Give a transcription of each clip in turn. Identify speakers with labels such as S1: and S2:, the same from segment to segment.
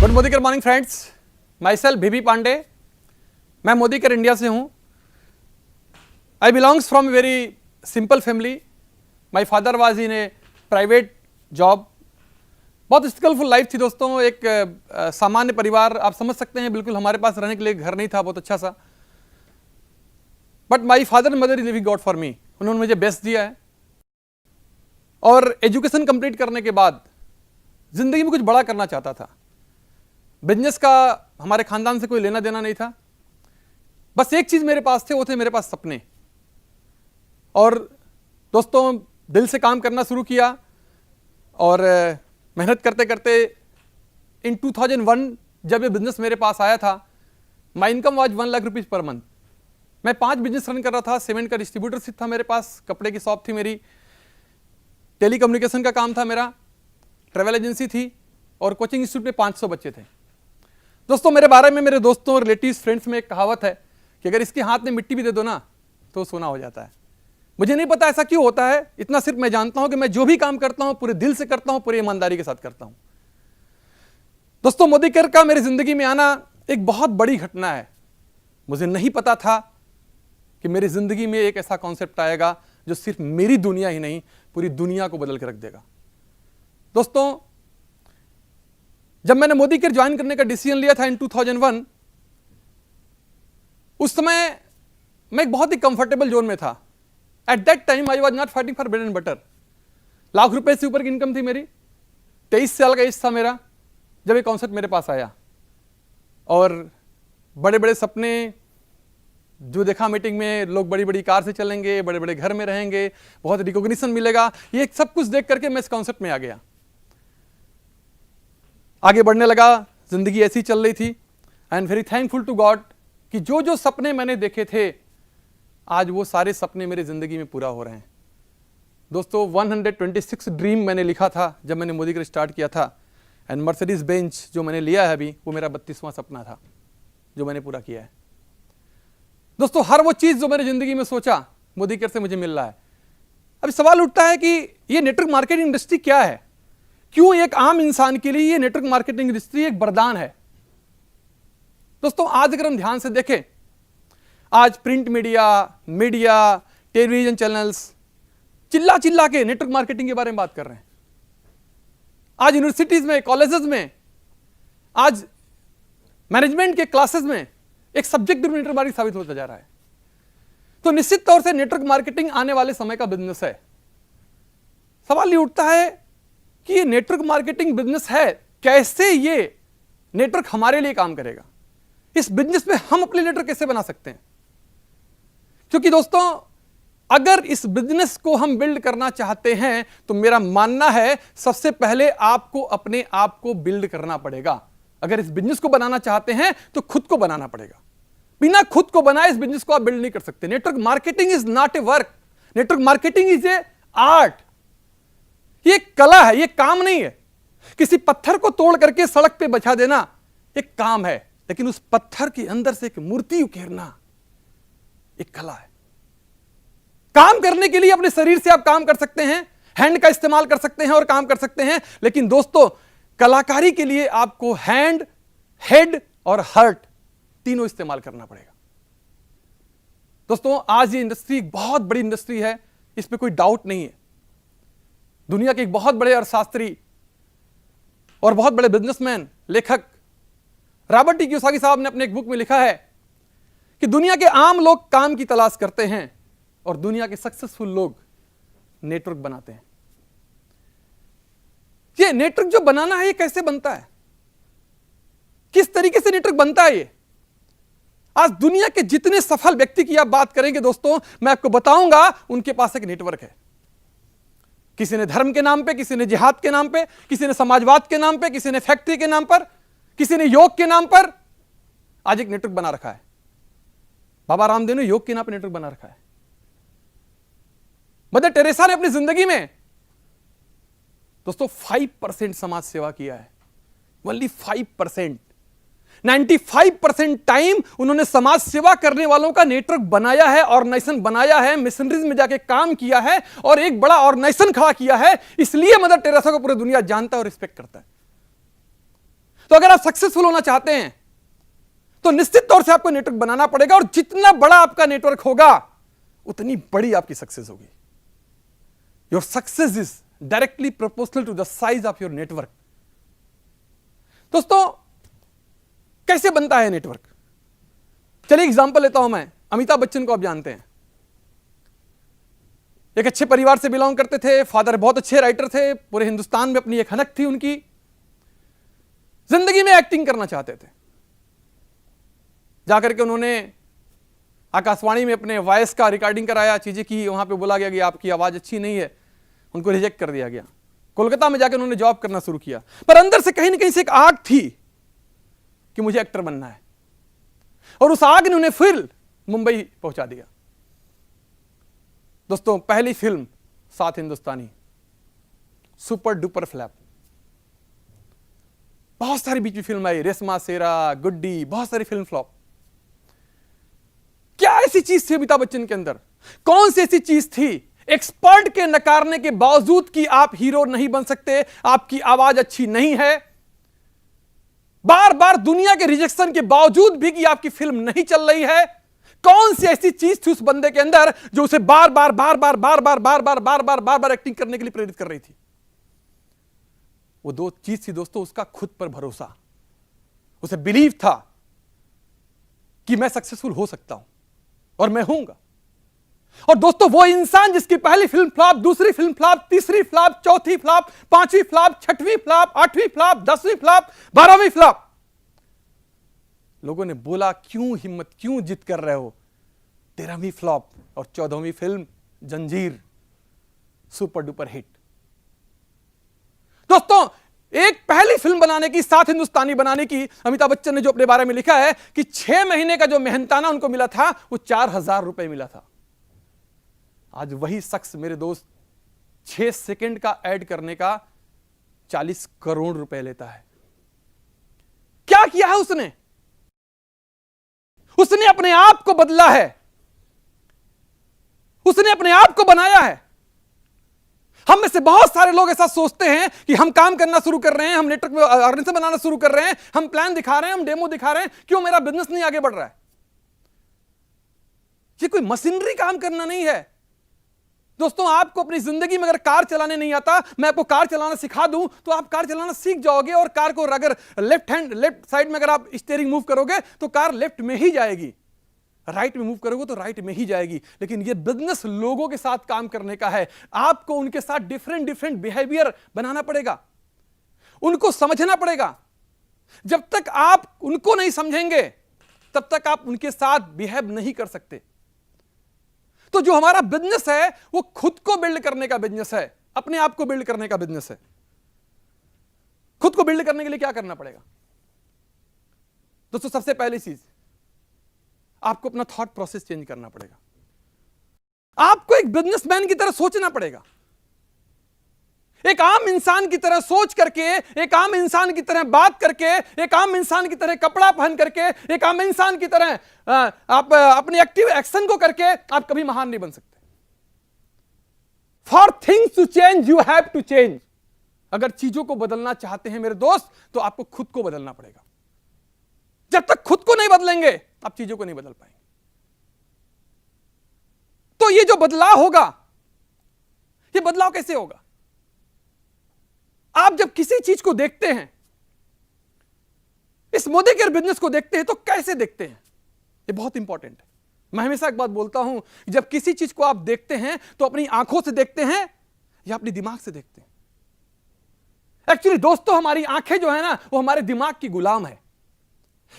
S1: Good morning friends, myself B B Pandey. मैं मोदीकर India से हूँ। I belongs from very simple family. My father was in a private job. बहुत struggleful life थी दोस्तों। एक सामान्य परिवार आप समझ सकते हैं, बिल्कुल हमारे पास रहने के लिए घर नहीं था बहुत अच्छा सा। But my father and mother is living God for me. उन्होंने मुझे बेस्ट दिया है और एजुकेशन कंप्लीट करने के बाद जिंदगी में कुछ बड़ा करना चाहता था। बिजनेस का हमारे खानदान से कोई लेना देना नहीं था। बस एक चीज मेरे पास थे, वो थे मेरे पास सपने। और दोस्तों दिल से काम करना शुरू किया और मेहनत करते करते इन 2001 जब ये बिजनेस मेरे पास आया था, my income was 1 lakh rupees per month. मैं 5 बिजनेस रन कर रहा था। सीमेंट का डिस्ट्रीब्यूटरशिप था मेरे पास, कपड़े की शॉप थी मेरी, टेली कम्युनिकेशन का काम था मेरा, ट्रैवल एजेंसी थी और कोचिंग इंस्टीट्यूट में 500 बच्चे थे। दोस्तों मेरे बारे में मेरे दोस्तों, रिलेटिव्स, फ्रेंड्स में एक कहावत है कि अगर इसके हाथ में मिट्टी भी दे दो ना तो सोना हो जाता है। मुझे नहीं पता ऐसा क्यों होता है, इतना सिर्फ मैं जानता हूं कि मैं जो भी काम करता हूं पूरे दिल से करता हूं, पूरी ईमानदारी के साथ करता हूं। दोस्तों मोदीकर का मेरी जिंदगी में आना एक बहुत बड़ी घटना है। मुझे नहीं पता था कि मेरी जिंदगी में एक ऐसा कॉन्सेप्ट आएगा जो सिर्फ मेरी दुनिया ही नहीं पूरी दुनिया को बदल के रख देगा। दोस्तों जब मैंने मोदीकर ज्वाइन करने का डिसीजन लिया था इन 2001, उस समय मैं एक बहुत ही कंफर्टेबल जोन में था। At that time I was not fighting for bread and butter. Lakh रुपए से ऊपर की इनकम थी मेरी। 23 साल का एज था मेरा जब ये कॉन्सेप्ट मेरे पास आया। और बड़े बड़े सपने जो देखा मीटिंग में, लोग बड़ी बड़ी कार से चलेंगे, बड़े बड़े घर में रहेंगे, बहुत रिकॉग्निशन मिलेगा, ये सब कुछ देख करके मैं इस कॉन्सेप्ट में आ गया। आगे बढ़ने लगा, जिंदगी ऐसी चल रही थी। I am very thankful to God कि जो जो सपने मैंने देखे थे आज वो सारे सपने मेरी जिंदगी में पूरा हो रहे हैं। दोस्तों 126 ड्रीम मैंने लिखा था जब मैंने मोदीकर स्टार्ट किया था। एंड मर्सिडीज बेंच जो मैंने लिया है अभी, वो मेरा 32वां सपना था जो मैंने पूरा किया है। दोस्तों हर वो चीज जो मैंने जिंदगी में सोचा मोदीकर से मुझे मिल रहा है। अब सवाल उठता है कि ये नेटवर्क मार्केटिंग इंडस्ट्री क्या है, क्यों एक आम इंसान के लिए ये नेटवर्क मार्केटिंग इंडस्ट्री एक वरदान है। दोस्तों आज अगर हम ध्यान से देखें, आज प्रिंट मीडिया, टेलीविजन चैनल्स चिल्ला चिल्ला के नेटवर्क मार्केटिंग के बारे में बात कर रहे हैं। आज यूनिवर्सिटीज में, कॉलेजेस में, आज मैनेजमेंट के क्लासेस में एक सब्जेक्ट नेटवर्क मार्केटिंग साबित होता जा रहा है। तो निश्चित तौर से नेटवर्क मार्केटिंग आने वाले समय का बिजनेस है। सवाल ये उठता है कि ये नेटवर्क मार्केटिंग बिजनेस है, कैसे ये नेटवर्क हमारे लिए काम करेगा, इस बिजनेस में हम अपने नेटवर्क कैसे बना सकते हैं। क्योंकि दोस्तों अगर इस बिजनेस को हम बिल्ड करना चाहते हैं तो मेरा मानना है सबसे पहले आपको अपने आप को बिल्ड करना पड़ेगा। अगर इस बिजनेस को बनाना चाहते हैं तो खुद को बनाना पड़ेगा। बिना खुद को बनाए इस बिजनेस को आप बिल्ड नहीं कर सकते। Network marketing is not a work, network marketing is a art. ये कला है, ये काम नहीं है। किसी पत्थर को तोड़ करके सड़क पे बिछा देना एक काम है, लेकिन उस पत्थर के अंदर से एक मूर्ति उकेरना एक कला है। काम करने के लिए अपने शरीर से आप काम कर सकते हैं, हैंड का इस्तेमाल कर सकते हैं और काम कर सकते हैं, लेकिन दोस्तों कलाकारी के लिए आपको हैंड, हेड और हार्ट तीनों इस्तेमाल करना पड़ेगा। दोस्तों आज ये इंडस्ट्री एक बहुत बड़ी इंडस्ट्री है, इसमें कोई डाउट नहीं है। दुनिया के एक बहुत बड़े अर्थशास्त्री और बहुत बड़े बिजनेसमैन, लेखक रॉबर्ट टी कियोसाकी साहब ने अपने एक बुक में लिखा है कि दुनिया के आम लोग काम की तलाश करते हैं और दुनिया के सक्सेसफुल लोग नेटवर्क बनाते हैं। ये नेटवर्क जो बनाना है ये कैसे बनता है, किस तरीके से नेटवर्क बनता है ये। आज दुनिया के जितने सफल व्यक्ति की आप बात करेंगे दोस्तों, मैं आपको बताऊंगा उनके पास एक नेटवर्क है। किसी ने धर्म के नाम पे, किसी ने जिहाद के नाम पे, किसी ने समाजवाद के नाम पे, किसी ने फैक्ट्री के नाम पर, किसी ने योग के नाम पर आज एक नेटवर्क बना रखा है। बाबा रामदेव ने योग के नाम पर नेटवर्क बना रखा है। मदर टेरेसा ने अपनी जिंदगी में दोस्तों 5% समाज सेवा किया है। ओनली 5%। 95% टाइम उन्होंने समाज सेवा करने वालों का नेटवर्क बनाया है, ऑर्गेनाइजेशन बनाया है, मिशनरीज में जाके काम किया है और एक बड़ा ऑर्गेनाइजेशन खड़ा किया है। इसलिए मदर टेरेसा को पूरी दुनिया जानता है और रिस्पेक्ट करता है। तो अगर आप सक्सेसफुल होना चाहते हैं तो निश्चित तौर से आपको नेटवर्क बनाना पड़ेगा, और जितना बड़ा आपका नेटवर्क होगा उतनी बड़ी आपकी सक्सेस होगी। Your success is directly proportional to the size of your network. दोस्तों, कैसे बनता है नेटवर्क? चलिए एग्जांपल लेता हूं मैं। अमिताभ बच्चन को आप जानते हैं, एक अच्छे परिवार से बिलोंग करते थे, फादर बहुत अच्छे राइटर थे, पूरे हिंदुस्तान में अपनी एक हनक थी उनकी, जिंदगी में एक्टिंग करना चाहते थे। जाकर के उन्होंने आकाशवाणी में अपने वॉइस का रिकॉर्डिंग कराया, चीजें की, वहां पे बोला गया कि आपकी आवाज अच्छी नहीं है, उनको रिजेक्ट कर दिया गया। कोलकाता में जाकर उन्होंने जॉब करना शुरू किया, पर अंदर से कहीं ना कहीं से एक आग थी कि मुझे एक्टर बनना है, और उस आग ने उन्हें फिर मुंबई पहुंचा दिया। दोस्तों, पहली फिल्म 7 हिंदुस्तानी, सुपर डुपर फ्लैप। बहुत सारी बीच में फिल्म आई, रेशमा सेरा, गुड्डी, बहुत सारी फिल्म फ्लॉप। क्या ऐसी चीज थी अमिताभ बच्चन के अंदर? कौन सी ऐसी चीज थी एक्सपर्ट के नकारने के बावजूद कि आप हीरो नहीं बन सकते, आपकी आवाज अच्छी नहीं है, बार बार दुनिया के रिजेक्शन के बावजूद भी कि आपकी फिल्म नहीं चल रही है? कौन सी ऐसी चीज थी उस बंदे के अंदर जो उसे बार बार बार बार बार बार बार बार बार बार बार बार एक्टिंग करने के लिए प्रेरित कर रही थी? वो 2 चीज थी दोस्तों, उसका खुद पर भरोसा, उसे बिलीव था कि मैं सक्सेसफुल हो सकता हूं और मैं होऊंगा। और दोस्तों, वो इंसान जिसकी पहली फिल्म फ्लॉप, दूसरी फिल्म फ्लॉप, तीसरी फ्लॉप, चौथी फ्लॉप, 5वीं फ्लॉप, 6वीं फ्लॉप, 8वीं फ्लॉप, 10वीं फ्लॉप, 12वीं फ्लॉप, लोगों ने बोला क्यों हिम्मत, क्यों जिद कर रहे हो? 13वीं फ्लॉप और 14वीं फिल्म जंजीर सुपर डुपर हिट। दोस्तों, एक पहली फिल्म बनाने की, 7 हिंदुस्तानी बनाने की, अमिताभ बच्चन ने जो अपने बारे में लिखा है कि 6 महीने का जो मेहनताना उनको मिला था वो 4000 रुपए मिला था। आज वही शख्स मेरे दोस्त 6 सेकंड का ऐड करने का 40 करोड़ रुपए लेता है। क्या किया है उसने? उसने अपने आप को बदला है, उसने अपने आप को बनाया है। हम में से बहुत सारे लोग ऐसा सोचते हैं कि हम काम करना शुरू कर रहे हैं, हम नेटवर्क ऑर्गेनाइजेशन बनाना शुरू कर रहे हैं, हम प्लान दिखा रहे हैं, हम डेमो दिखा रहे हैं, क्यों मेरा बिजनेस नहीं आगे बढ़ रहा है? ये कोई मशीनरी काम करना नहीं है दोस्तों। आपको अपनी जिंदगी में अगर कार चलाने नहीं आता, मैं आपको कार चलाना सिखा दूं तो आप कार चलाना सीख जाओगे, और कार को अगर लेफ्ट साइड में अगर आप स्टीयरिंग मूव करोगे तो कार लेफ्ट में ही जाएगी, राइट में मूव करोगे तो राइट में ही जाएगी। लेकिन ये बिजनेस लोगों के साथ काम करने का है। आपको उनके साथ डिफरेंट बिहेवियर बनाना पड़ेगा, उनको समझना पड़ेगा। जब तक आप उनको नहीं समझेंगे तब तक आप उनके साथ बिहेव नहीं कर सकते। तो जो हमारा बिजनेस है वो खुद को बिल्ड करने का बिजनेस है, अपने आप को बिल्ड करने का बिजनेस है। खुद को बिल्ड करने के लिए क्या करना पड़ेगा दोस्तों? सबसे पहली चीज, आपको अपना थॉट प्रोसेस चेंज करना पड़ेगा। आपको एक बिजनेसमैन की तरह सोचना पड़ेगा, एक आम इंसान की तरह सोच करके, एक आम इंसान की तरह बात करके, एक आम इंसान की तरह कपड़ा पहन करके, एक आम इंसान की तरह आप अपने एक्टिव एक्शन को करके आप कभी महान नहीं बन सकते। For things to change you have to change. अगर चीजों को बदलना चाहते हैं मेरे दोस्त तो आपको खुद को बदलना पड़ेगा। जब तक खुद को नहीं बदलेंगे आप चीजों को नहीं बदल पाएंगे। तो ये जो बदलाव होगा, ये बदलाव कैसे होगा? आप जब किसी चीज को देखते हैं, इस मोदी केयर बिजनेस को देखते हैं, तो कैसे देखते हैं? ये बहुत इंपॉर्टेंट है। मैं हमेशा एक बात बोलता हूं, जब किसी चीज को आप देखते हैं तो अपनी आंखों से देखते हैं या अपने दिमाग से देखते हैं? एक्चुअली दोस्तों, हमारी आंखें जो है ना, वो हमारे दिमाग की गुलाम है।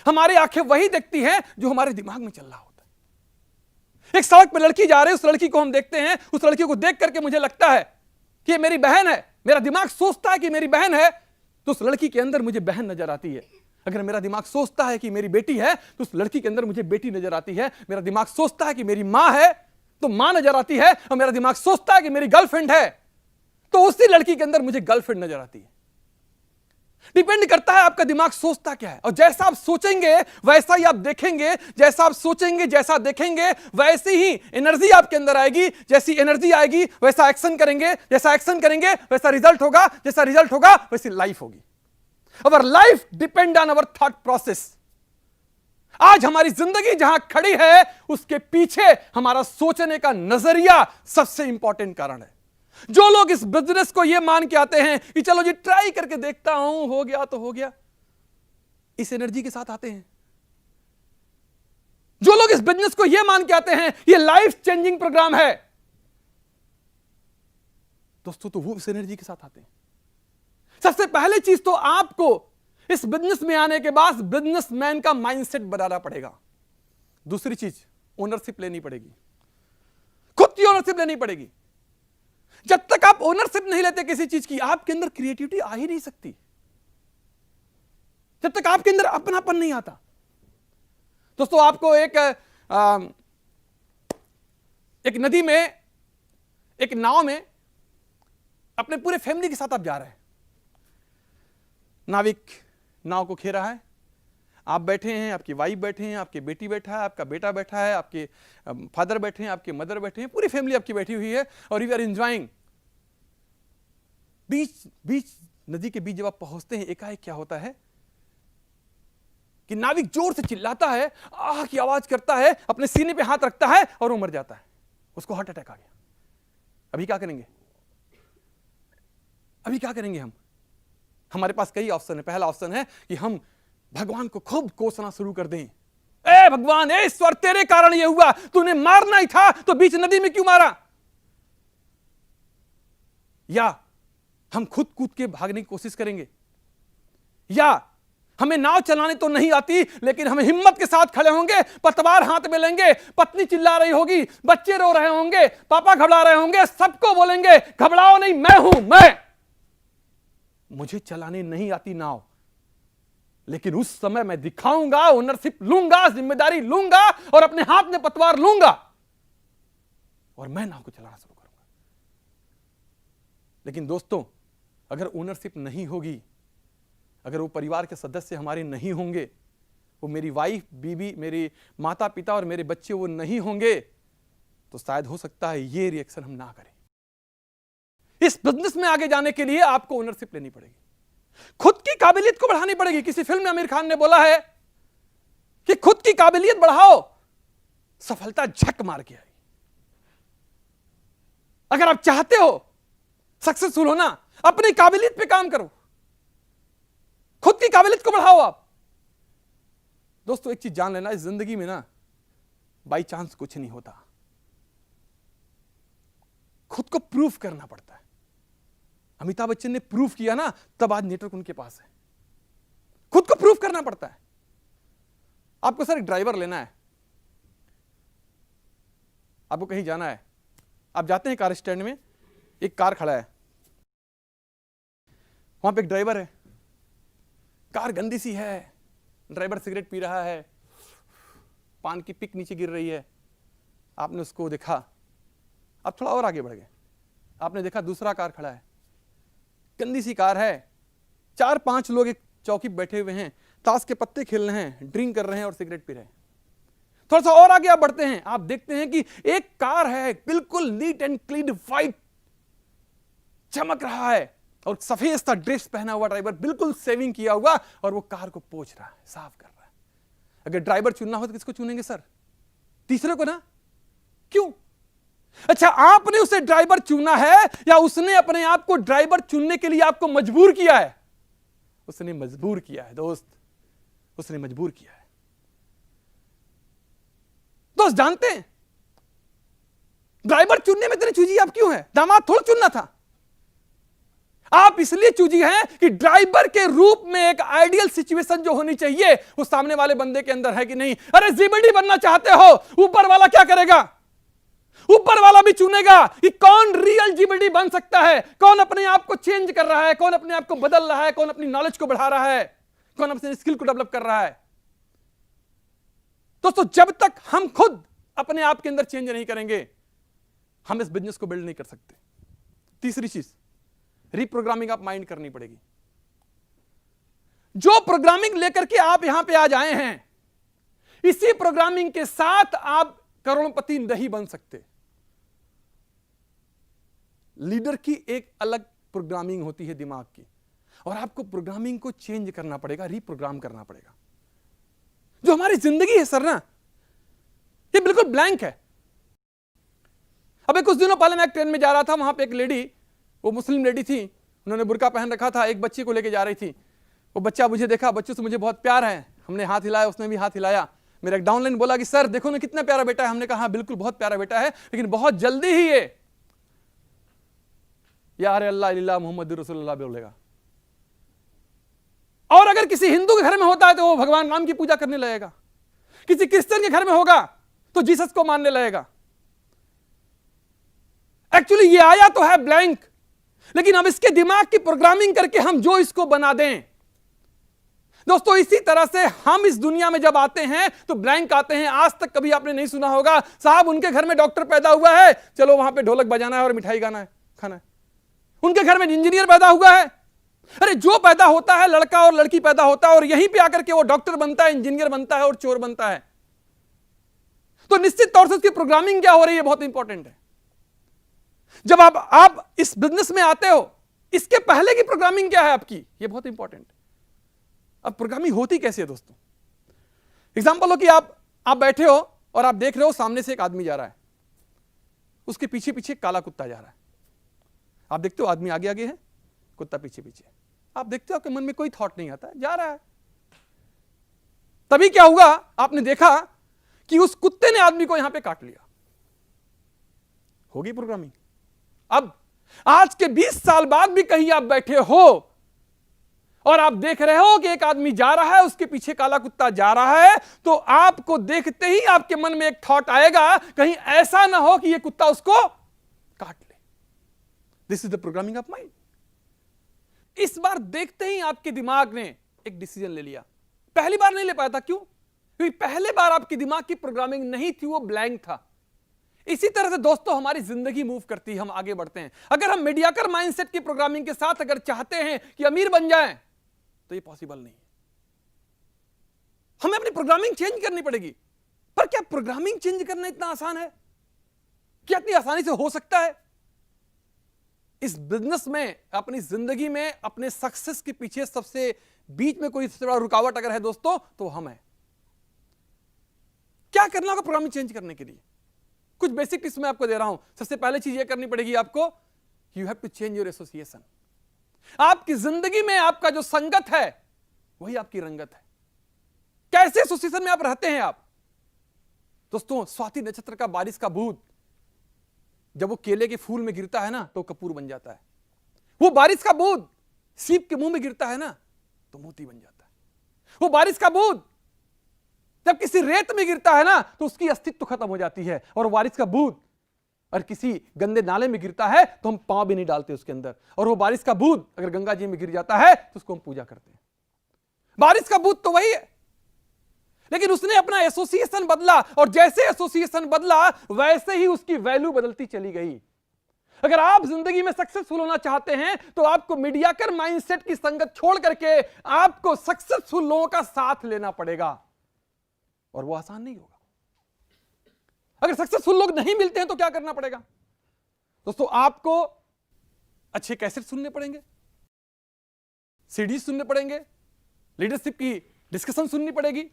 S1: हमारी आंखें वही देखती हैं जो हमारे दिमाग में चल रहा होता है। एक सड़क पर लड़की जा रही है, उस लड़की को हम देखते हैं, उस लड़की को देख करके मुझे लगता है कि ये मेरी बहन है। मेरा दिमाग सोचता है कि मेरी बहन है, तो उस लड़की के अंदर मुझे बहन नजर आती है। अगर मेरा दिमाग सोचता है कि मेरी बेटी है, तो उस लड़की के अंदर मुझे बेटी नजर आती है। मेरा दिमाग सोचता है कि मेरी मां है, तो मां नजर आती है। और मेरा दिमाग सोचता है कि मेरी गर्लफ्रेंड है, तो उसी लड़की के अंदर मुझे गर्लफ्रेंड नजर आती है। डिपेंड करता है आपका दिमाग सोचता क्या है, और जैसा आप सोचेंगे वैसा ही आप देखेंगे। जैसा आप सोचेंगे, जैसा देखेंगे, वैसी ही एनर्जी आपके अंदर आएगी। जैसी एनर्जी आएगी वैसा एक्शन करेंगे, जैसा एक्शन करेंगे वैसा रिजल्ट होगा, जैसा रिजल्ट होगा वैसी लाइफ होगी। Our life depend on our thought process. आज हमारी जिंदगी जहां खड़ी है उसके पीछे हमारा सोचने का नजरिया सबसे इंपॉर्टेंट कारण है। जो लोग इस बिजनेस को यह मान के आते हैं कि चलो जी ट्राई करके देखता हूं, हो गया तो हो गया, इस एनर्जी के साथ आते हैं। जो लोग इस बिजनेस को यह मान के आते हैं ये लाइफ चेंजिंग प्रोग्राम है दोस्तों, तो वो इस एनर्जी के साथ आते हैं। सबसे पहले चीज तो आपको इस बिजनेस में आने के बाद बिजनेसमैन का माइंडसेट बनाना पड़ेगा। दूसरी चीज, ओनरशिप लेनी पड़ेगी, खुद की ओनरशिप लेनी पड़ेगी। जब तक आप ओनरशिप नहीं लेते किसी चीज की, आपके अंदर क्रिएटिविटी आ ही नहीं सकती। जब तक आपके अंदर अपनापन नहीं आता। दोस्तों आपको एक नदी में, एक नाव में अपने पूरे फैमिली के साथ आप जा रहे हैं। नाविक नाव को खे रहा है, आप बैठे हैं, आपकी वाइफ बैठे हैं, आपकी बेटी बैठा है, आपका बेटा बैठा है, आपके फादर बैठे हैं, आपके मदर बैठे हैं, पूरी फैमिली आपकी बैठी हुई है और यू आर एंजॉयिंग। बीच नदी के बीच जब आप पहुंचते हैं, एकाएक क्या होता है कि नाविक जोर से चिल्लाता है, आह की आवाज करता है, अपने सीने पे हाथ रखता है और वो मर जाता है। उसको हार्ट अटैक आ गया। अभी क्या करेंगे? अभी क्या करेंगे हम? हमारे पास कई ऑप्शन है। पहला ऑप्शन है कि हम भगवान को खूब कोसना शुरू कर दें, ए भगवान, ए ईश्वर, तेरे कारण ये हुआ, तूने मारना ही था तो बीच नदी में क्यों मारा? या हम खुद कूद के भागने की कोशिश करेंगे, या हमें नाव चलाने तो नहीं आती लेकिन हम हिम्मत के साथ खड़े होंगे, पतवार हाथ में लेंगे, पत्नी चिल्ला रही होगी, बच्चे रो रहे होंगे, पापा घबरा रहे होंगे, सबको बोलेंगे घबराओ नहीं, मैं हूं, मुझे चलाने नहीं आती नाव, लेकिन उस समय मैं दिखाऊंगा, ओनरशिप लूंगा, जिम्मेदारी लूंगा और अपने हाथ में पतवार लूंगा और मैं नाव को चलाना शुरू करूंगा। लेकिन दोस्तों अगर ओनरशिप नहीं होगी, अगर वो परिवार के सदस्य हमारे नहीं होंगे, वो मेरी वाइफ, बीवी, मेरे माता पिता और मेरे बच्चे वो नहीं होंगे, तो शायद हो सकता है ये रिएक्शन हम ना करें। इस बिजनेस में आगे जाने के लिए आपको ओनरशिप लेनी पड़ेगी, खुद की काबिलियत को बढ़ानी पड़ेगी। किसी फिल्म में आमिर खान ने बोला है कि खुद की काबिलियत बढ़ाओ, सफलता झक मार के आई। अगर आप चाहते हो सक्सेसफुल होना, अपनी काबिलियत पे काम करो, खुद की काबिलियत को बढ़ाओ आप। दोस्तों एक चीज जान लेना, इस जिंदगी में ना बाई चांस कुछ नहीं होता, खुद को प्रूफ करना पड़ता है। अमिताभ बच्चन ने प्रूफ किया ना, तब आज नेटवर्क उनके पास है। खुद को प्रूफ करना पड़ता है। आपको सर एक ड्राइवर लेना है, आपको कहीं जाना है, आप जाते हैं कार स्टैंड में, एक कार खड़ा है, वहां पे एक ड्राइवर है, कार गंदी सी है, ड्राइवर सिगरेट पी रहा है, पान की पिक नीचे गिर रही है। आपने उसको देखा, आप थोड़ा और आगे बढ़ गए, आपने देखा दूसरा कार खड़ा है, गंदी सी कार है, 4-5 लोग एक चौकी बैठे हुए हैं, ताश के पत्ते खेल रहे हैं, ड्रिंक कर रहे हैं और सिगरेट पी रहे हैं। थोड़ा सा और आगे आप बढ़ते हैं, आप देखते हैं कि एक कार है बिल्कुल नीट एंड क्लीन, व्हाइट चमक रहा है और सफेद सा ड्रेस पहना हुआ ड्राइवर, बिल्कुल सेविंग किया हुआ, और वो कार को पोंछ रहा है, साफ कर रहा है। अगर ड्राइवर चुनना हो तो किसको चुनेंगे सर? तीसरे को ना। क्यों? अच्छा, आपने उसे ड्राइवर चुना है या उसने अपने आप को ड्राइवर चुनने के लिए आपको मजबूर किया है? उसने मजबूर किया है दोस्त, उसने मजबूर किया है। दोस्त जानते हैं ड्राइवर चुनने में इतनी चूजी आप क्यों है? दामाद थोड़ा चुनना था, आप इसलिए चूजी हैं कि ड्राइवर के रूप में एक आइडियल सिचुएशन जो होनी चाहिए वो सामने वाले बंदे के अंदर है कि नहीं। अरे जीबीडी बनना चाहते हो, ऊपर वाला क्या करेगा? ऊपर वाला भी चुनेगा कि कौन रियल जीबीडी बन सकता है, कौन अपने आप को चेंज कर रहा है, कौन अपने आप को बदल रहा है, कौन अपनी नॉलेज को बढ़ा रहा है, कौन अपने स्किल को डेवलप कर रहा है। दोस्तों जब तक हम खुद अपने आप के अंदर चेंज नहीं करेंगे, हम इस बिजनेस को बिल्ड नहीं कर सकते। तीसरी चीज, रीप्रोग्रामिंग ऑफ माइंड करनी पड़ेगी। जो प्रोग्रामिंग लेकर के आप यहां पे आज आए हैं, इसी प्रोग्रामिंग के साथ आप करोड़पति नहीं बन सकते। लीडर की एक अलग प्रोग्रामिंग होती है दिमाग की, और आपको प्रोग्रामिंग को चेंज करना पड़ेगा, रीप्रोग्राम करना पड़ेगा। जो हमारी जिंदगी है सर ना, ये बिल्कुल ब्लैंक है। अबे कुछ दिनों पहले मैं एक ट्रेन में जा रहा था, वहां पे एक लेडी, वो मुस्लिम लेडी थी, उन्होंने बुर्का पहन रखा था, एक बच्ची को लेके जा रही थी। वो बच्चा मुझे देखा, बच्चे से मुझे बहुत प्यार है, हमने हाथ हिलाया, उसने भी हाथ हिलाया। मेरा एक डाउनलाइन बोला कि सर देखो ना कितना प्यारा बेटा है। हमने कहा हाँ बिल्कुल बहुत प्यारा बेटा है, लेकिन बहुत जल्दी ही ये यार अल्लाह इल्ला मोहम्मद रसूलुल्लाह बोलेगा। और अगर किसी हिंदू के घर में होता है तो वो भगवान राम की पूजा करने लगेगा, किसी क्रिश्चियन के घर में होगा तो जीसस को मानने लगेगा। एक्चुअली ये आया तो है ब्लैंक, लेकिन अब इसके दिमाग की प्रोग्रामिंग करके हम जो इसको बना दें। दोस्तों इसी तरह से हम इस दुनिया में जब आते हैं तो ब्लैंक आते हैं। आज तक कभी आपने नहीं सुना होगा साहब उनके घर में डॉक्टर पैदा हुआ है, चलो वहां पे ढोलक बजाना है और मिठाई खाना है। उनके घर में इंजीनियर पैदा हुआ है। अरे जो पैदा होता है, लड़का और लड़की पैदा होता है और यहीं पे आकर के वो डॉक्टर बनता है, इंजीनियर बनता है और चोर बनता है। तो निश्चित तौर से उसकी प्रोग्रामिंग क्या हो रही है, बहुत इंपॉर्टेंट है। जब आप इस बिजनेस में आते हो, इसके पहले की प्रोग्रामिंग क्या है आपकी, ये बहुत इंपॉर्टेंट है। अब प्रोग्रामिंग होती कैसे है दोस्तों? एग्जांपल हो कि आप बैठे हो और आप देख रहे हो सामने से एक आदमी जा रहा है, उसके पीछे पीछे काला कुत्ता जा रहा है। आप देखते हो आदमी आगे आगे है, कुत्ता पीछे पीछे। आप देखते हो आपके मन में कोई थॉट नहीं आता है, जा रहा है। तभी क्या हुआ, आपने देखा कि उस कुत्ते ने आदमी को यहां पे काट लिया। होगी प्रोग्रामिंग। अब आज के 20 साल बाद भी कहीं आप बैठे हो और आप देख रहे हो कि एक आदमी जा रहा है, उसके पीछे काला कुत्ता जा रहा है, तो आपको देखते ही आपके मन में एक थॉट आएगा, कहीं ऐसा ना हो कि यह कुत्ता उसको काट ले। This is the programming of mind. इस बार देखते ही आपके दिमाग ने एक डिसीजन ले लिया। पहली बार नहीं ले पाया था, क्यों? क्योंकि पहले बार आपके दिमाग की प्रोग्रामिंग नहीं थी, वो ब्लैंक था। इसी तरह से दोस्तों हमारी जिंदगी मूव करती है, हम आगे बढ़ते हैं। अगर हम मीडियाकर माइंडसेट की प्रोग्रामिंग के साथ अगर चाहते हैं कि अमीर बन जाएं, तो ये पॉसिबल नहीं है। हमें अपनी प्रोग्रामिंग चेंज करनी पड़ेगी। पर क्या प्रोग्रामिंग चेंज करना इतना आसान है? क्या इतनी आसानी से हो सकता है? इस बिजनेस में, अपनी जिंदगी में, अपने सक्सेस के पीछे सबसे बीच में कोई सबसे बड़ा रुकावट अगर है दोस्तों, तो हम हैं। क्या करना होगा प्रोग्रामिंग चेंज करने के लिए? कुछ बेसिक टिप्स मैं आपको दे रहा हूं। सबसे पहले चीज ये करनी पड़ेगी आपको, you have to change your association. आपकी जिंदगी में आपका जो संगत है वही आपकी रंगत है। कैसे एसोसिएशन में आप रहते हैं आप? दोस्तों स्वाति नक्षत्र का बारिश का बूंद जब वो केले के फूल में गिरता है ना, तो कपूर बन जाता है। वो बारिश का बूंद सीप के मुंह में गिरता है ना, तो मोती बन जाता है। वो बारिश का बूंद जब किसी रेत में गिरता है ना, तो उसकी अस्तित्व खत्म हो जाती है। और बारिश का बूंद और किसी गंदे नाले में गिरता है तो हम पांव भी नहीं डालते उसके अंदर। और वो बारिश का बूंद अगर गंगा जी में गिर जाता है तो उसको हम पूजा करते हैं। बारिश का बूंद तो वही है, लेकिन उसने अपना एसोसिएशन बदला, और जैसे एसोसिएशन बदला वैसे ही उसकी वैल्यू बदलती चली गई। अगर आप जिंदगी में सक्सेसफुल होना चाहते हैं तो आपको मीडियाकर माइंडसेट की संगत छोड़ करके आपको सक्सेसफुल लोगों का साथ लेना पड़ेगा, और वो आसान नहीं होगा। अगर सक्सेसफुल लोग नहीं मिलते हैं तो क्या करना पड़ेगा दोस्तों? आपको अच्छे कैसेट सुनने पड़ेंगे, सीडी सुनने पड़ेंगे, लीडरशिप की डिस्कशन सुननी पड़ेगी,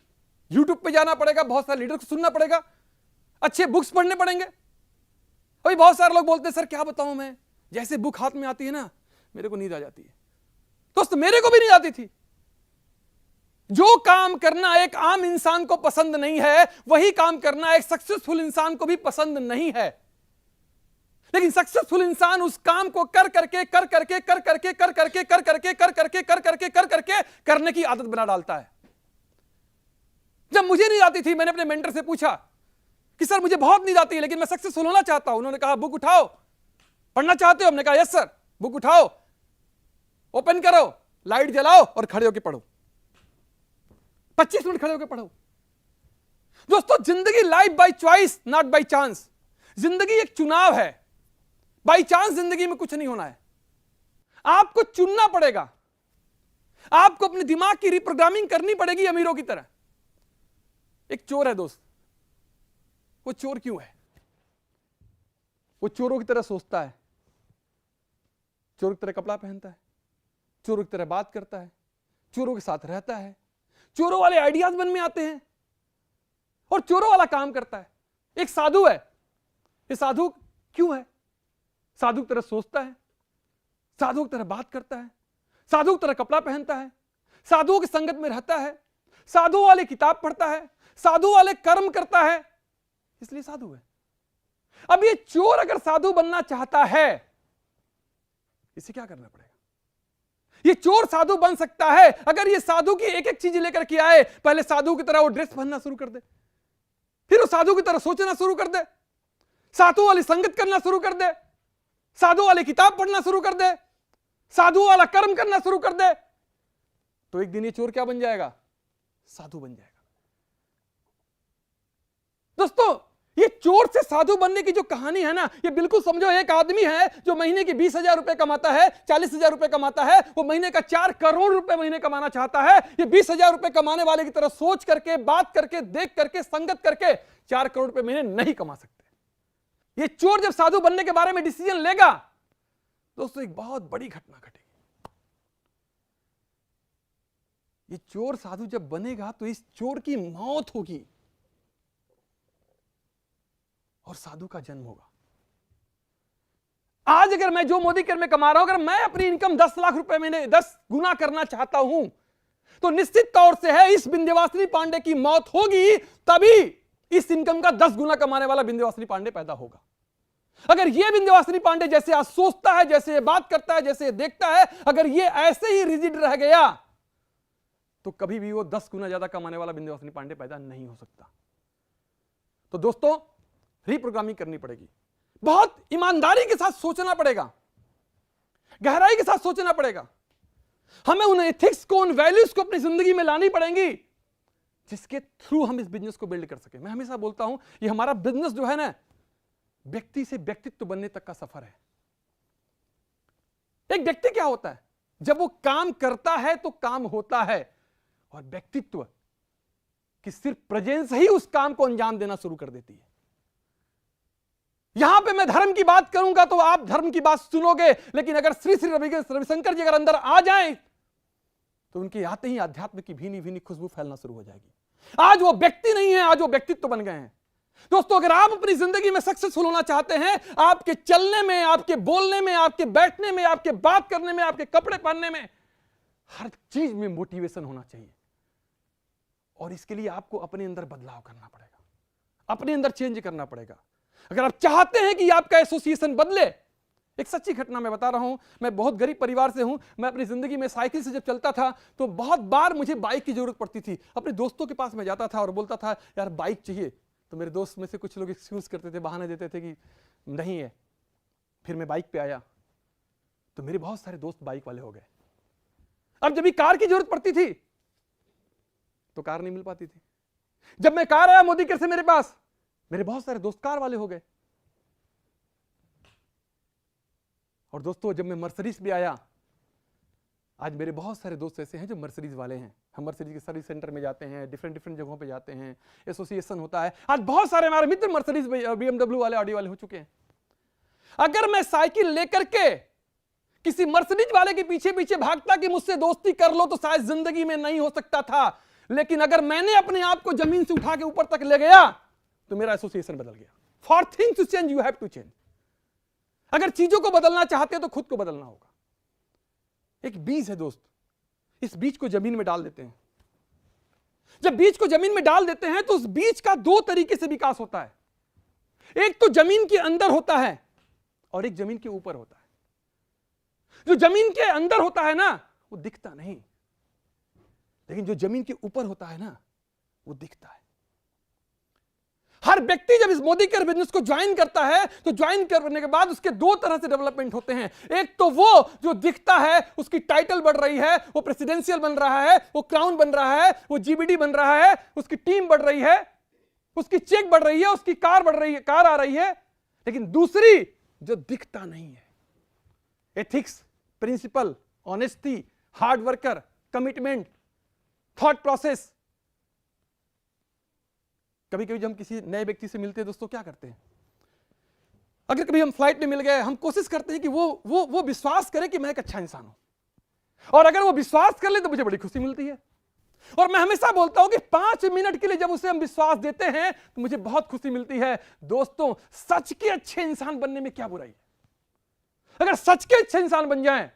S1: यूट्यूब पे जाना पड़ेगा, बहुत सारे लीडर को सुनना पड़ेगा, अच्छे बुक्स पढ़ने पड़ेंगे। अभी बहुत सारे लोग बोलते हैं सर क्या बताऊं मैं, जैसे बुक हाथ में आती है ना मेरे को नींद आ जाती है। दोस्त मेरे को भी नींद आती थी। जो काम करना एक आम इंसान को पसंद नहीं है, वही काम करना एक सक्सेसफुल इंसान को भी पसंद नहीं है। लेकिन सक्सेसफुल इंसान उस काम को कर करके करने की आदत बना डालता है। जब मुझे नींद आती थी, मैंने अपने मेंटर से पूछा कि सर मुझे बहुत नींद आती है लेकिन मैं सक्सेसफुल होना चाहता हूं। उन्होंने कहा बुक उठाओ, पढ़ना चाहते हो? हमने कहा यस सर। बुक उठाओ, ओपन करो, लाइट जलाओ और खड़े होकर पढ़ो। 25 मिनट खड़े होकर पढ़ो। दोस्तों जिंदगी life by choice not by chance. जिंदगी एक चुनाव है, बाय चांस जिंदगी में कुछ नहीं होना है। आपको चुनना पड़ेगा, आपको अपने दिमाग की रिप्रोग्रामिंग करनी पड़ेगी अमीरों की तरह। एक चोर है दोस्त, वो चोर क्यों है? वो चोरों की तरह सोचता है, चोर की तरह कपड़ा पहनता है, चोरों की तरह बात करता है, चोरों के साथ रहता है, चोरों वाले आइडियाज मन में आते हैं और चोरों वाला काम करता है। एक साधु है, ये साधु क्यों है? साधु की तरह सोचता है, साधु की तरह बात करता है, साधु की तरह कपड़ा पहनता है, साधुओं की संगत में रहता है, साधु वाले किताब पढ़ता है, साधु वाले कर्म करता है, इसलिए साधु है। अब ये चोर अगर साधु बनना चाहता है, इसे क्या करना पड़ेगा? ये चोर साधु बन सकता है अगर ये साधु की एक एक चीज लेकर के आए। पहले साधु की तरह वो ड्रेस पहनना शुरू कर दे, फिर वो साधु की तरह सोचना शुरू कर दे, साधु वाली संगत करना शुरू कर दे, साधु वाली किताब पढ़ना शुरू कर दे, साधु वाला कर्म करना शुरू कर दे, तो एक दिन ये चोर क्या बन जाएगा? साधु बन जाएगा। दोस्तों, ये चोर से साधु बनने की जो कहानी है ना, ये बिल्कुल समझो एक आदमी है जो महीने की 20,000 रुपए कमाता है, 40,000 रुपए कमाता है, वो महीने का 4 करोड़ रुपए महीने कमाना चाहता है। ये 20,000 रुपए कमाने वाले की तरह सोच करके, बात करके, देख करके, संगत करके 4 करोड़ रुपए महीने नहीं कमा सकते। ये चोर जब साधु बनने के बारे में डिसीजन लेगा, दोस्तों एक बहुत बड़ी घटना घटेगी। ये चोर साधु जब बनेगा तो इस चोर की मौत होगी और साधु का जन्म होगा। आज अगर मैं जो मोदी कर में कमा रहा हूं, अगर मैं अपनी इनकम 10 लाख रुपए महीने 10 गुना करना चाहता हूं, तो निश्चित तौर से है इस विंध्यवासिनी पांडे की मौत होगी, तभी इस इनकम का 10 गुना कमाने वाला विंध्यवासिनी पांडे पैदा होगा। अगर यह विंध्यवासिनी पांडे जैसे आज सोचता है, जैसे बात करता है, जैसे देखता है, अगर ये ऐसे ही रिजिड रह गया तो कभी भी वो 10 गुना ज्यादा कमाने वाला विंध्यवासिनी पांडे पैदा नहीं हो सकता। तो दोस्तों, रीप्रोग्रामिंग करनी पड़ेगी, बहुत ईमानदारी के साथ सोचना पड़ेगा, गहराई के साथ सोचना पड़ेगा। हमें उन एथिक्स को, उन वैल्यूज को अपनी जिंदगी में लानी पड़ेंगी जिसके थ्रू हम इस बिजनेस को बिल्ड कर सके। मैं हमेशा बोलता हूं, ये हमारा बिजनेस जो है ना, व्यक्ति से व्यक्तित्व बनने तक का सफर है। एक व्यक्ति क्या होता है? जब वो काम करता है तो काम होता है, और व्यक्तित्व की सिर्फ प्रेजेंस ही उस काम को अंजाम देना शुरू कर देती है। यहां पे मैं धर्म की बात करूंगा तो आप धर्म की बात सुनोगे, लेकिन अगर श्री श्री रविशंकर जी अगर अंदर आ जाएं तो उनके आते ही आध्यात्म की भीनी भीनी खुशबू फैलना शुरू हो जाएगी। आज वो व्यक्ति नहीं है, आज वो व्यक्तित्व बन गए हैं। दोस्तों, अगर आप अपनी जिंदगी में सक्सेसफुल होना चाहते हैं, आपके चलने में, आपके बोलने में, आपके बैठने में, आपके बात करने में, आपके कपड़े पहनने में, हर चीज में मोटिवेशन होना चाहिए। और इसके लिए आपको अपने अंदर बदलाव करना पड़ेगा, अपने अंदर चेंज करना पड़ेगा। अगर आप चाहते हैं कि आपका एसोसिएशन बदले, एक सच्ची घटना मैं बता रहा हूं। मैं बहुत गरीब परिवार से हूं। मैं अपनी जिंदगी में साइकिल से जब चलता था तो बहुत बार मुझे बाइक की जरूरत पड़ती थी। अपने दोस्तों के पास मैं जाता था और बोलता था, यार बाइक चाहिए। तो मेरे दोस्त में से कुछ लोग एक्सक्यूज करते थे, बहाने देते थे कि नहीं है। फिर मैं बाइक पे आया तो मेरे बहुत सारे दोस्त बाइक वाले हो गए। अब जब भी कार की जरूरत पड़ती थी तो कार नहीं मिल पाती थी। जब मैं कार आया मोदी केयर से मेरे पास, मेरे बहुत सारे दोस्त कार वाले हो गए। और दोस्तों, जब मैं मर्सिडीज भी आया, आज मेरे बहुत सारे दोस्त ऐसे हैं जो मर्सिडीज वाले हैं। हम मर्सिडीज के सर्विस सेंटर में जाते हैं, डिफरेंट जगहों पे जाते हैं, एसोसिएशन होता है। आज बहुत सारे हमारे मित्र मर्सिडीज, BMW वाले, ऑडी वाले हो चुके हैं। अगर मैं साइकिल लेकर के किसी मर्सिडीज वाले के पीछे पीछे भागता कि मुझसे दोस्ती कर लो, तो शायद जिंदगी में नहीं हो सकता था। लेकिन अगर मैंने अपने आप को जमीन से उठा के ऊपर तक ले गया तो मेरा एसोसिएशन बदल गया। For things to change you have to change. अगर चीजों को बदलना चाहते हैं तो खुद को बदलना होगा। एक बीज है दोस्त, इस बीज को जमीन में डाल देते हैं। जब बीज को जमीन में डाल देते हैं तो उस बीज का 2 तरीके से विकास होता है। एक तो जमीन के अंदर होता है और एक जमीन के ऊपर होता है। जो जमीन के अंदर होता है ना, वो दिखता नहीं, लेकिन जो जमीन के ऊपर होता है ना, वो दिखता है। हर व्यक्ति जब इस मोदी केयर बिजनेस को ज्वाइन करता है तो ज्वाइन करने के बाद उसके 2 तरह से डेवलपमेंट होते हैं। एक तो वो जो दिखता है, उसकी टाइटल बढ़ रही है, वो प्रेसिडेंशियल बन रहा है, वो क्राउन बन रहा है, वो GBD बन रहा है, उसकी टीम बढ़ रही है, उसकी चेक बढ़ रही है, उसकी कार बढ़ रही है, कार आ रही है। लेकिन दूसरी जो दिखता नहीं है, ethics, principle, honesty, hard worker, commitment, thought process. कभी कभी जब हम किसी नए व्यक्ति से मिलते हैं दोस्तों, क्या करते हैं? अगर कभी हम फ्लाइट में मिल गए, हम कोशिश करते हैं कि वो विश्वास करे कि मैं एक अच्छा इंसान हूं। और अगर वो विश्वास कर ले तो मुझे बड़ी खुशी मिलती है। और मैं हमेशा बोलता हूं कि 5 मिनट के लिए जब उसे हम विश्वास देते हैं तो मुझे बहुत खुशी मिलती है। दोस्तों, सच के अच्छे इंसान बनने में क्या बुराई है? अगर सच के अच्छे इंसान बन जाएं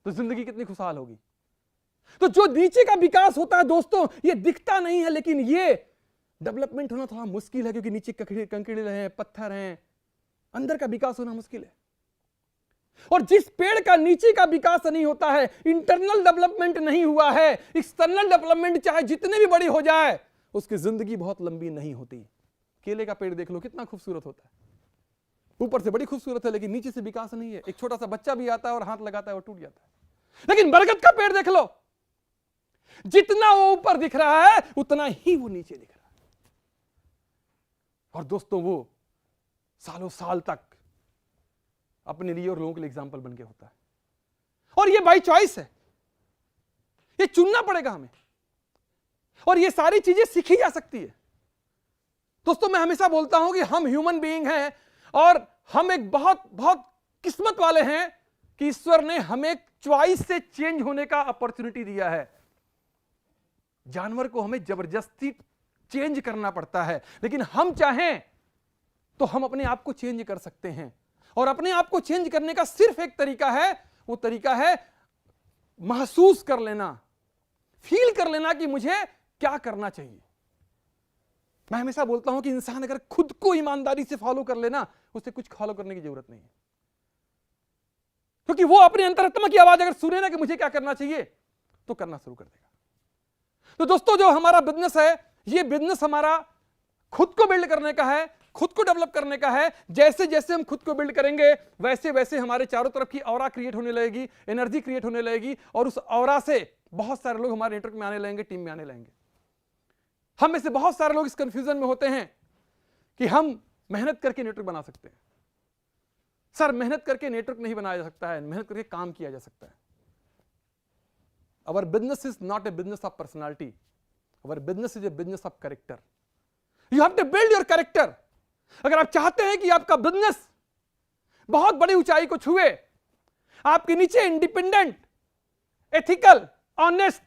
S1: तो जिंदगी कितनी खुशहाल होगी। तो जो नीचे का विकास होता है दोस्तों, ये दिखता नहीं है, लेकिन ये डेवलपमेंट होना थोड़ा मुश्किल है, क्योंकि नीचे कंकड़े हैं, पत्थर हैं, अंदर का विकास होना मुश्किल है। और जिस पेड़ का नीचे का विकास नहीं होता है, इंटरनल डेवलपमेंट नहीं हुआ है, एक्सटर्नल डेवलपमेंट चाहे जितने भी बड़ी हो जाए, उसकी जिंदगी बहुत लंबी नहीं होती। केले का पेड़ देख लो, कितना खूबसूरत होता है, ऊपर से बड़ी खूबसूरत है, लेकिन नीचे से विकास नहीं है। एक छोटा सा बच्चा भी आता है और हाथ लगाता है और टूट जाता है। लेकिन बरगद का पेड़ देख लो, जितना वो ऊपर दिख रहा है उतना ही वो नीचे दिख रहा है। और दोस्तों, वो सालों साल तक अपने लिए और लोगों के लिए एग्जाम्पल बन के होता है। और ये बाई चॉइस है, ये चुनना पड़ेगा हमें, और ये सारी चीजें सीखी जा सकती है। दोस्तों, मैं हमेशा बोलता हूं कि हम ह्यूमन बीइंग हैं, और हम एक बहुत बहुत किस्मत वाले हैं कि ईश्वर ने हमें एक चॉइस से चेंज होने का अपॉर्चुनिटी दिया है। जानवर को हमें जबरदस्ती चेंज करना पड़ता है, लेकिन हम चाहें तो हम अपने आप को चेंज कर सकते हैं। और अपने आप को चेंज करने का सिर्फ एक तरीका है, वो तरीका है महसूस कर लेना, फील कर लेना कि मुझे क्या करना चाहिए। मैं हमेशा बोलता हूं कि इंसान अगर खुद को ईमानदारी से फॉलो कर लेना, उसे कुछ फॉलो करने की जरूरत नहीं है, क्योंकि वो अपने अंतरात्मा की आवाज अगर सुने ना कि मुझे क्या करना चाहिए, तो करना शुरू कर देगा। तो दोस्तों, जो हमारा बिजनेस है, ये बिजनेस हमारा खुद को बिल्ड करने का है, खुद को डेवलप करने का है। जैसे जैसे हम खुद को बिल्ड करेंगे, वैसे वैसे हमारे चारों तरफ की ऑरा क्रिएट होने लगेगी, एनर्जी क्रिएट होने लगेगी, और उस ऑरा से बहुत सारे लोग हमारे नेटवर्क में आने लगेंगे, टीम में आने लगेंगे। हम में से बहुत सारे लोग इस कंफ्यूजन में होते हैं कि हम मेहनत करके नेटवर्क बना सकते हैं। सर, मेहनत करके नेटवर्क नहीं बनाया जा सकता है, मेहनत करके काम किया जा सकता है। Our business is not a business of personality. Our business is a business of character. You have to build your character. अगर आप चाहते हैं कि आपका बिजनेस बहुत बड़ी ऊंचाई को छुए, आपके नीचे independent, ethical, honest,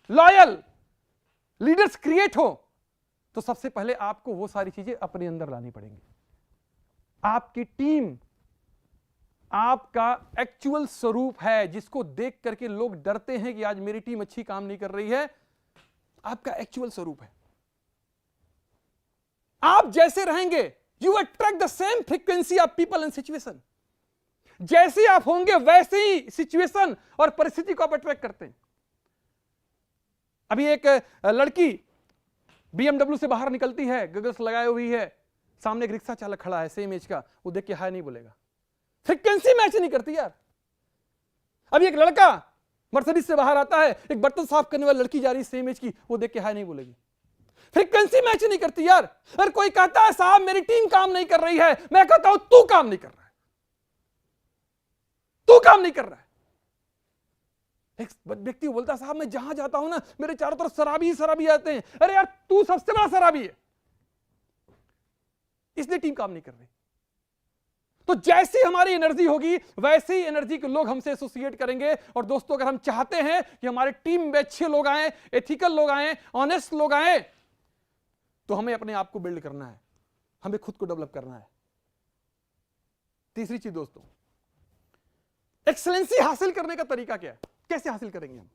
S1: loyal leaders create हो, तो सबसे पहले आपको वो सारी चीजें अपने अंदर लानी पड़ेंगी। आपकी टीम आपका एक्चुअल स्वरूप है, जिसको देख करके लोग डरते हैं कि आज मेरी टीम अच्छी काम नहीं कर रही है। आपका एक्चुअल स्वरूप है। आप जैसे रहेंगे, you attract the same frequency of people and situation. जैसे आप होंगे वैसे ही सिचुएशन और परिस्थिति को आप अट्रैक्ट करते हैं। अभी एक लड़की BMW से बाहर निकलती है, गगल्स लगाए हुई है, सामने एक रिक्शा चालक खड़ा है सेम एज का, वो देख के हाय नहीं बोलेगा। फ्रीक्वेंसी मैच नहीं करती यार। अभी एक लड़का मर्सिडीज से बाहर आता है, एक बर्तन साफ करने वाली लड़की जा रही है सेम एज की, वो देख के हाय नहीं बोलेगी। फ्रीक्वेंसी मैच नहीं करती यार। अगर कोई कहता है साहब मेरी टीम काम नहीं कर रही है, मैं कहता हूं तू काम नहीं कर रहा है, तू काम नहीं कर रहा है। एक व्यक्ति बोलता है साहब मैं जहां जाता हूं ना, मेरे चारों तरफ शराबी ही शराबी आते हैं। अरे यार, तू सबसे बड़ा शराबी है, इसलिए टीम काम नहीं कर रही। तो जैसी हमारी एनर्जी होगी, वैसे ही एनर्जी के लोग हमसे एसोसिएट करेंगे। और दोस्तों, अगर हम चाहते हैं कि हमारी टीम में अच्छे लोग आए, एथिकल लोग आए, ऑनेस्ट लोग आए, तो हमें अपने आप को बिल्ड करना है, हमें खुद को डेवलप करना है। तीसरी चीज दोस्तों, एक्सीलेंसी हासिल करने का तरीका क्या है? कैसे हासिल करेंगे हम?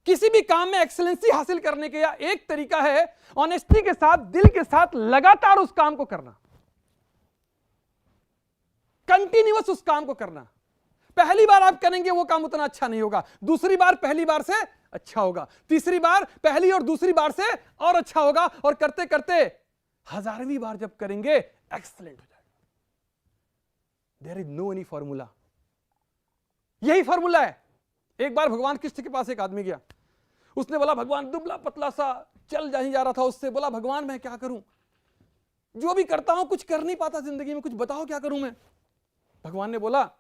S1: किसी भी काम में एक्सीलेंसी हासिल करने का एक तरीका है ऑनेस्टी के साथ, दिल के साथ लगातार उस काम को करना, कंटिन्यूअस उस काम को करना। पहली बार आप करेंगे वो काम उतना अच्छा नहीं होगा, दूसरी बार पहली बार से अच्छा होगा, तीसरी बार पहली और दूसरी बार से और अच्छा होगा, और करते करते 1000वीं बार जब करेंगे एक्सीलेंट हो जाएगा। There is no any formula, यही फॉर्मूला है। एक बार भगवान कृष्ण के पास एक आदमी गया, उसने बोला भगवान, दुबला पतला सा चल जा रहा था, उससे बोला भगवान मैं क्या करूं, जो भी करता हूं कुछ कर नहीं पाता जिंदगी में, कुछ बताओ क्या करूं मैं। भगवान ने बोला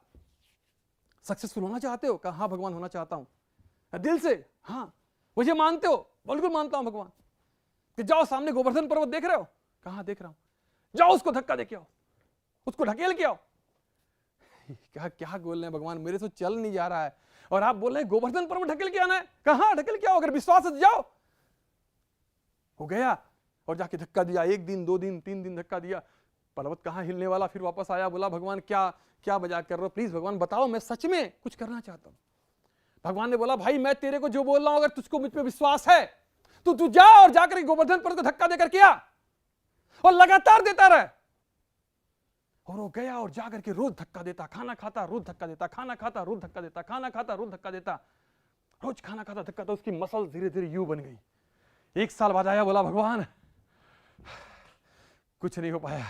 S1: सक्सेसफुल होना चाहते हो? कहा हाँ भगवान होना चाहता हूं। दिल से? हाँ। मुझे मानते हो? बिल्कुल मानता हूं भगवान। कि जाओ सामने गोवर्धन पर्वत देख रहे हो? कहा देख रहा हूं। जाओ उसको धक्का दे के आओ, उसको ढकेल के आओ। क्या क्या बोल रहे हैं भगवान, मेरे से चल नहीं जा रहा है और आप बोल रहे हैं गोवर्धन पर्वत ढकेल के आना है। कहां ढकेल के आओ, अगर विश्वास है तो जाओ। हो गया और जाके धक्का दिया, 1 दिन 2 दिन 3 दिन धक्का दिया, पर्वत कहां हिलने वाला। फिर वापस आया, बोला भगवान क्या क्या मजाक कर रहे हो, प्लीज भगवान बताओ, मैं सच में कुछ करना चाहता हूं। भगवान ने बोला भाई मैं तेरे को जो बोल रहा हूं, अगर तुझको मुझ पे विश्वास है तो तू जा और जाकर गोवर्धन पर्वत को धक्का देकर किया और लगातार देता रहे। और वो गया और जाकर के रोज धक्का देता, खाना खाता रोज धक्का देता, खाना खाता रोज धक्का देता, खाना खाता रोज धक्का देता, रोज खाना खाता धक्का, तो उसकी मसल धीरे धीरे यूं बन गई। 1 साल बाद आया, बोला भगवान कुछ नहीं हो पाया।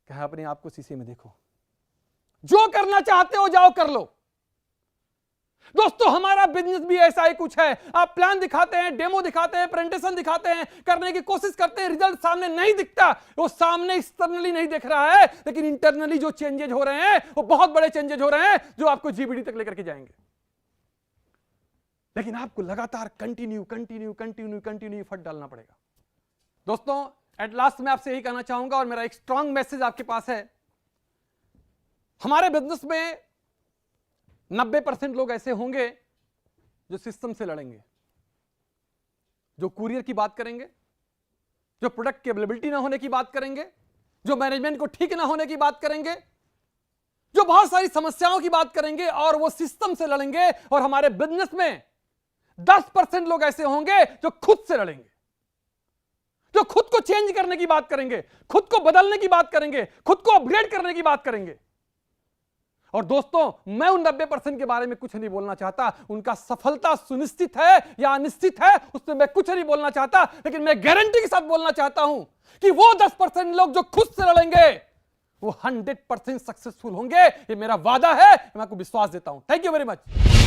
S1: कहा अपने आप को शीशे में देखो, जो करना चाहते हो जाओ कर लो। दोस्तों हमारा बिजनेस भी ऐसा ही कुछ है। आप प्लान दिखाते हैं, डेमो दिखाते हैं, प्रेजेंटेशन दिखाते हैं, करने की कोशिश करते हैं, रिजल्ट सामने नहीं दिखता। वो सामने एक्सटर्नली नहीं दिख रहा है, लेकिन इंटरनली जो चेंजेज हो रहे हैं वो बहुत बड़े चेंजेज हो रहे हैं, जो आपको जीबीडी तक लेकर के जाएंगे। लेकिन आपको लगातार continue continue continue continue effort डालना पड़ेगा। दोस्तों एट लास्ट मैं आपसे यही कहना चाहूंगा और मेरा एक स्ट्रांग मैसेज आपके पास है। हमारे बिजनेस में 90% लोग ऐसे होंगे जो सिस्टम से लड़ेंगे, जो कुरियर की बात करेंगे, जो प्रोडक्ट की अवेलेबिलिटी ना होने की बात करेंगे, जो मैनेजमेंट को ठीक ना होने की बात करेंगे, जो बहुत सारी समस्याओं की बात करेंगे और वो सिस्टम से लड़ेंगे। और हमारे बिजनेस में 10% लोग ऐसे होंगे जो खुद से लड़ेंगे, जो खुद को चेंज करने की बात करेंगे, खुद को बदलने की बात करेंगे, खुद को अपग्रेड करने की बात करेंगे। और दोस्तों मैं उन 90% के बारे में कुछ नहीं बोलना चाहता, उनका सफलता सुनिश्चित है या अनिश्चित है उसमें मैं कुछ नहीं बोलना चाहता, लेकिन मैं गारंटी के साथ बोलना चाहता हूं कि वो 10% लोग जो खुद से लड़ेंगे वो 100% सक्सेसफुल होंगे। ये मेरा वादा है, मैं आपको विश्वास देता हूं। Thank you very much.